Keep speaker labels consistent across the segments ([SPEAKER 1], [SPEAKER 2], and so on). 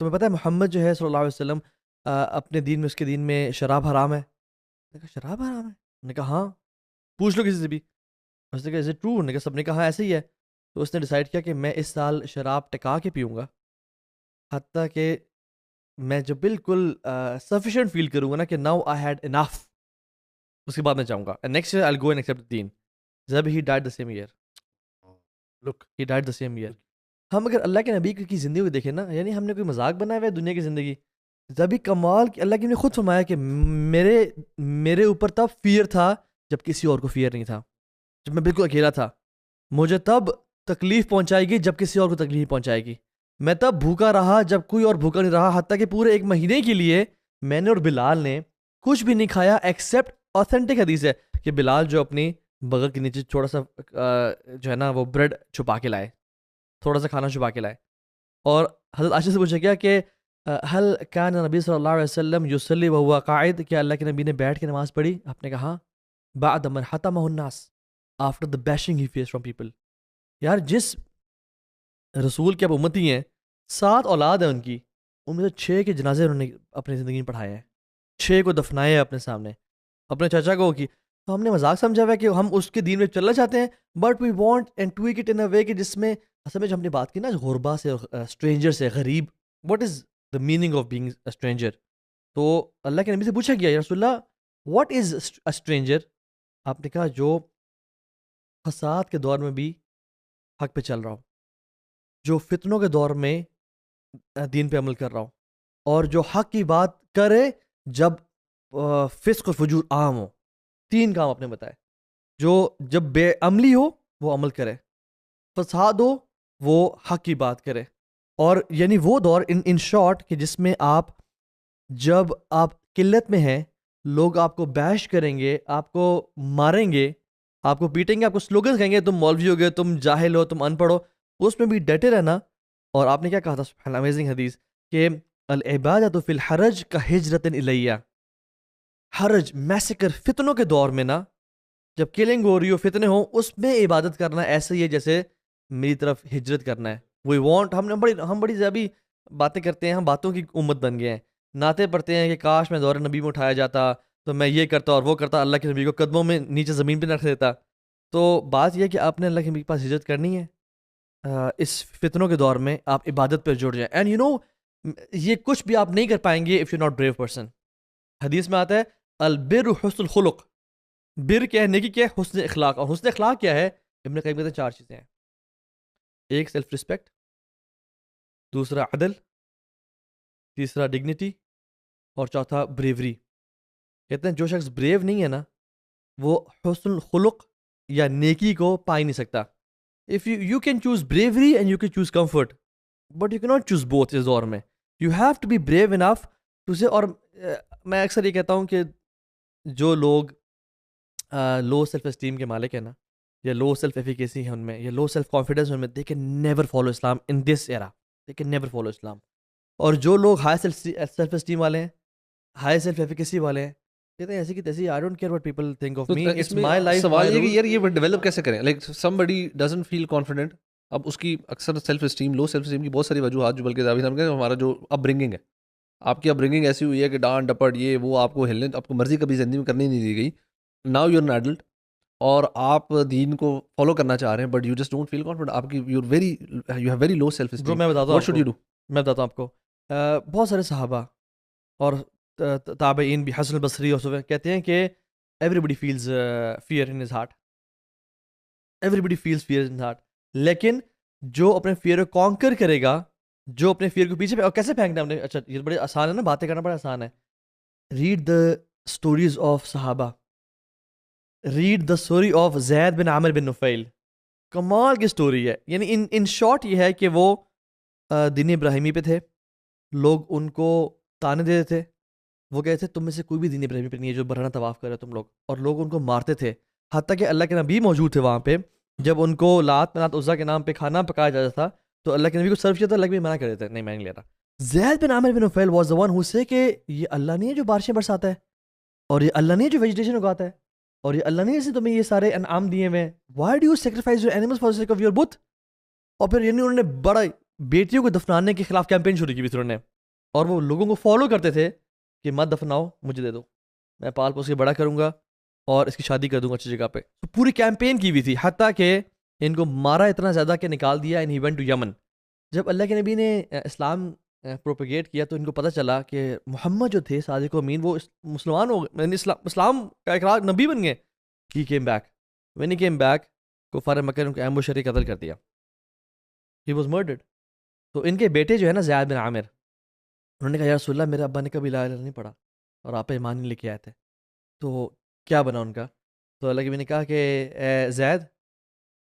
[SPEAKER 1] تمہیں پتہ ہے محمد جو ہے صلی اللہ علیہ وسلم اپنے دین میں، اس کے دین میں شراب حرام ہے؟ میں نے کہا شراب حرام ہے؟ میں نے کہا ہاں، پوچھ لو کسی سے بھی۔ اس نے کہا از اٹ ٹرو؟ نے کہا سب نے کہا ایسے ہی ہے۔ تو اس نے ڈیسائیڈ کیا کہ میں اس سال شراب ٹکا کے پیوں گا، حتیٰ کہ میں جب بالکل سفیشینٹ فیل کروں گا نا کہ ناؤ آئی ہیڈ انف، اس کے بعد میں چاہوں گا next year I go and accept then. جب he died the same year, look he died the same year. ہم اگر اللہ کے نبی کی زندگی کو دیکھیں نا، یعنی ہم نے کوئی مذاق بنایا ہوا ہے دنیا کی زندگی؟ جب ہی کمال کہ اللہ کے نے خود فرمایا کہ میرے اوپر تب فیئر تھا جب کسی اور کو فیئر نہیں تھا، جب میں بالکل اکیلا تھا۔ مجھے تب تکلیف پہنچائے گی جب کسی اور کو تکلیف پہنچائے گی۔ میں تب بھوکا رہا جب کوئی اور بھوکا نہیں رہا، حتیٰ کہ پورے 1 مہینے کے لیے میں نے اور بلال نے کچھ بھی نہیں کھایا ایکسیپٹ آتھینٹک حدیث ہے کہ بلال جو اپنی بغل کے نیچے تھوڑا سا جو ہے نا وہ بریڈ چھپا کے لائے، تھوڑا سا کھانا چھپا کے لائے۔ اور حضرت عائشہ سے پوچھا گیا کہ حل کان نبی صلی اللہ علیہ وسلم یصلی وہو قاعد، کیا اللہ کے نبی نے بیٹھ کے نماز پڑھی؟ آپ نے کہا بعد من حطمہ الناس، after the bashing he face from people. یار جس رسول کے اب امتی ہیں، 7 اولاد ہیں ان کی، ان میں سے 6 کے جنازے انہوں نے اپنی زندگی میں پڑھائے ہیں، 6 کو دفنائے اپنے سامنے، اپنے چچا کو کی۔ تو ہم نے مذاق سمجھا ہوا ہے کہ ہم اس کے دین میں چلنا چاہتے ہیں، but we want and tweak it in a way کہ جس میں اصل میں جو ہم نے بات کی نا غربا سے، اسٹرینجر سے، غریب، what is the meaning of being a stranger? تو اللہ کے نبی سے پوچھا گیا یا رسول اللہ واٹ از اے اسٹرینجر؟ آپ نے کہا جو فساد کے دور میں بھی حق پہ چل رہا ہو، جو فتنوں کے دور میں دین پہ عمل کر رہا ہو، اور جو حق کی بات کرے جب فسق و فجور عام ہو۔ 3 کام آپ نے بتائے، جو جب بے عملی ہو وہ عمل کرے، فساد ہو وہ حق کی بات کرے، اور یعنی وہ دور ان شارٹ کہ جس میں جب آپ قلت میں ہیں، لوگ آپ کو بیش کریں گے، آپ کو ماریں گے، آپ کو پیٹیں گے، آپ کو سلوگنز کہیں گے تم مولوی ہو گئے، تم جاہل ہو، تم ان پڑھ ہو، اس میں بھی ڈٹے رہنا۔ اور آپ نے کیا کہا تھا سبحان اللہ، امیزنگ حدیث کہ العبادۃ فی الحرج کا ہجرت الیہ۔ حرج، میسیکر، فتنوں کے دور میں نا، جب کلنگ ہو رہی ہو، فتنے ہوں، اس میں عبادت کرنا ایسے ہی ہے جیسے میری طرف ہجرت کرنا ہے۔ وی وانٹ، ہم بڑی زیادہ باتیں کرتے ہیں، ہم باتوں کی امت بن گئے ہیں، نعتیں پڑھتے ہیں کہ کاش میں دور نبی میں اٹھایا جاتا تو میں یہ کرتا اور وہ کرتا، اللہ کے نبی کو قدموں میں نیچے زمین پہ رکھ دیتا۔ تو بات یہ ہے کہ آپ نے اللہ کے نبی کے پاس ہجرت کرنی ہے، اس فتنوں کے دور میں آپ عبادت پر جڑ جائیں۔ اینڈ یو نو یہ کچھ بھی آپ نہیں کر پائیں گے if you not brave person. حدیث میں آتا ہے البر حسن الخلق، بر کیا ہے، نیکی کیا ہے، حسن اخلاق۔ اور حسن اخلاق کیا ہے؟ ابن قیم کہتے ہیں 4 چیزیں ہیں، ایک سیلف رسپیکٹ، دوسرا عدل، تیسرا ڈگنیٹی، اور چوتھا بریوری۔ کہتے ہیں جو شخص بریو نہیں ہے نا، وہ حسن الخلق یا نیکی کو پا ہی نہیں سکتا۔ If you can choose bravery and you can choose comfort, but you can not choose both. اس دور میں you have to be brave enough to say. اور میں اکثر یہ کہتا ہوں کہ جو لوگ لو سیلف اسٹیم کے مالک ہیں نا، یا لو سیلف ایفیکیسی ہے ان میں، یا لو سیلف کانفیڈنس ہے ان میں، they can never follow Islam in this era, they can never follow Islam. اور جو لوگ ہائی سیلف اسٹیم والے ہیں، ہائی سیلف ایفیکیسی والے ہیں، کہتے ہیں ایسی کی تیسی I don't care what people think of me, it's my life.
[SPEAKER 2] سوال یہ کہ یار یہ ڈیولپ کیسے کریں؟ Like somebody doesn't feel confident، اب اس کی اکثر self esteem, low self esteem کی بہت ساری وجوہات، جو بلکہ ہمارا جو اپ برنگنگ ہے، آپ کی اپ برنگنگ ایسی ہوئی ہے کہ ڈانٹ ڈپٹ یہ وہ، آپ کو ہلنے، آپ کو مرضی کبھی زندگی میں کرنی نہیں دی گئی۔ ناؤ یو این ایڈلٹ اور آپ دین کو فالو کرنا چاہ رہے ہیں، but you just don't feel confident, آپ کی you have very low self esteem.
[SPEAKER 1] میں بتاتا
[SPEAKER 2] واٹ شوڈ یو ڈو؟
[SPEAKER 1] میں بتاتا ہوں آپ کو، بہت سارے صحابہ اور تابعین بھی، حسن البصری اور کہتے ہیں کہ everybody feels fear in his heart, everybody feels fear in heart, لیکن جو اپنے فیئر کو کانکر کرے گا، جو اپنے فیئر کو پیچھے اور کیسے پھینکنا ہے، اچھا یہ بڑے آسان ہے نا، باتیں کرنا بڑا آسان ہے۔ ریڈ دا اسٹوریز آف صحابہ، ریڈ دا اسٹوری آف زید بن عامر بن نفیل، کمال کی سٹوری ہے۔ یعنی ان شارٹ یہ ہے کہ وہ دین ابراہیمی پہ تھے، لوگ ان کو تانے دیتے تھے، وہ کہتے تھے تم میں سے کوئی بھی دین ابراہیمی پہ نہیں ہے جو برہنہ طواف کرے تم لوگ، اور لوگ ان کو مارتے تھے، حتیٰ کہ اللہ کے نبی موجود تھے وہاں پہ، جب ان کو لات منات عزا کے نام پہ کھانا پکایا جاتا تھا تو اللہ کے نبی کو سرو کیا تھا، اللہ کے نبی منع کر دیتے نہیں میں نہیں لے رہا۔ زید بن عامر بن نفیل واز دی ون ہو سے کہ یہ اللہ نہیں ہے جو بارشیں برساتا ہے، اور یہ اللہ نہیں ہے جو ویجیٹیشن اگاتا ہے، اور یہ اللہ نہیں ہے جس نے تمہیں یہ سارے انعام دیے ہوئے ہیں، why do you sacrifice your animals for the sake of your بت۔ اور پھر یعنی انہوں نے بڑا بیٹیوں کو دفنانے کے خلاف کیمپین شروع کی بھی تھی انہوں نے، اور وہ لوگوں کو فالو کرتے تھے کہ مت دفناؤ، مجھے دے دو، میں پال پوس کے بڑا کروں گا اور اس کی شادی کر دوں گا اچھی جگہ پہ. تو پوری کیمپین کی ہوئی تھی، حتیٰ کہ ان کو مارا اتنا زیادہ کہ نکال دیا. اینڈ ہی وینٹ ٹو یمن. جب اللہ کے نبی نے اسلام پروپیگیٹ کیا تو ان کو پتہ چلا کہ محمد جو تھے صادق و امین وہ مسلمان ہو گئے، یعنی اسلام کا اقرار، نبی بن گئے. He came back. When he came back کفار مکہ نے ان کو ایمبوش کر کے قتل کر دیا. He was murdered. تو ان کے بیٹے جو ہے نا زید بن عامر، انہوں نے کہا یا رسول اللہ میرے ابا نے کبھی لا الہ نہیں پڑھا اور آپ ایمان نہیں لے کے آئے تھے، تو کیا بنا ان کا؟ تو اللہ کے نبی نے کہا کہ اے زید،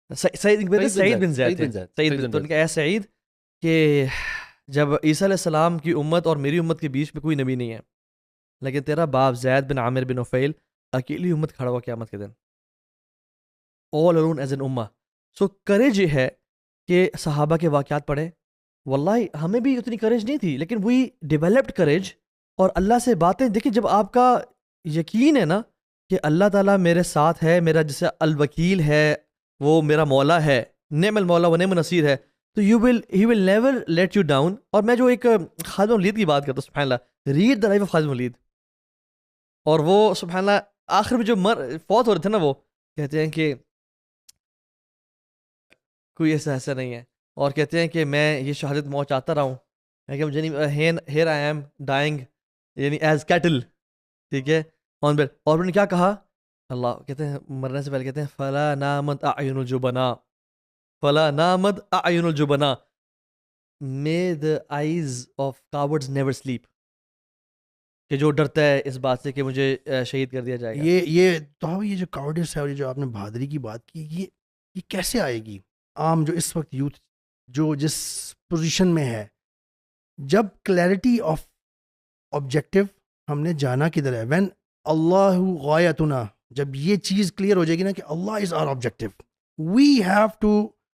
[SPEAKER 1] سعید بن زید تھے، سعید بن، تو ان کا اے سعید کہ جب عیسیٰ علیہ السلام کی امت اور میری امت کے بیچ میں کوئی نبی نہیں ہے، لیکن تیرا باپ زید بن عامر بن نفیل اکیلی امت کھڑا ہوا قیامت کے دن، all alone as an ummah. So courage یہ ہے کہ صحابہ کے واقعات پڑھیں. واللہ ہمیں بھی اتنی کریج نہیں تھی، لیکن وہی ڈیولپڈ کریج. اور اللہ سے باتیں دیکھیں، جب آپ کا یقین ہے نا کہ اللہ تعالیٰ میرے ساتھ ہے، میرا جیسے الوکیل ہے، وہ میرا مولا ہے، نعم المولا و نعم النصیر ہے، تو he will never let you down. اور میں جو ایک خادم ولید کی بات کرتا ہوں، سبحان اللہ، ریڈ دا لائف آف خادم ولید. اور وہ سبحان اللہ آخر میں جو فوت ہو رہے تھے نا، وہ کہتے ہیں کہ کوئی ایسا نہیں ہے، اور کہتے ہیں کہ میں یہ شہادت موت چاہتا رہا ہوں، کہ مجھے نہیں، ہیئر آئی ایم ڈائنگ یعنی ایز کیٹل، ٹھیک ہے، آن بیڈ. اور انہوں نے کیا کہا؟ اللہ کہتے ہیں مرنے سے پہلے کہتے ہیں فلا نامت اعین الجبنا، فلا نامت اعین الجبنا، may the eyes of cowards never sleep، کہ جو ڈرتا ہے اس بات سے کہ مجھے شہید کر دیا جائے گا.
[SPEAKER 3] یہ جو کاورڈنس ہے اور یہ جو آپ نے بہادری کی بات کی، یہ کیسے آئے گی؟ عام جو اس وقت یوتھ جو جس پوزیشن میں ہے، جب کلیئرٹی آف آبجیکٹو ہم نے جانا کدھر ہے، وین اللہ غایتنا، جب یہ چیز کلیئر ہو جائے گی نا کہ اللہ is our objective, we have to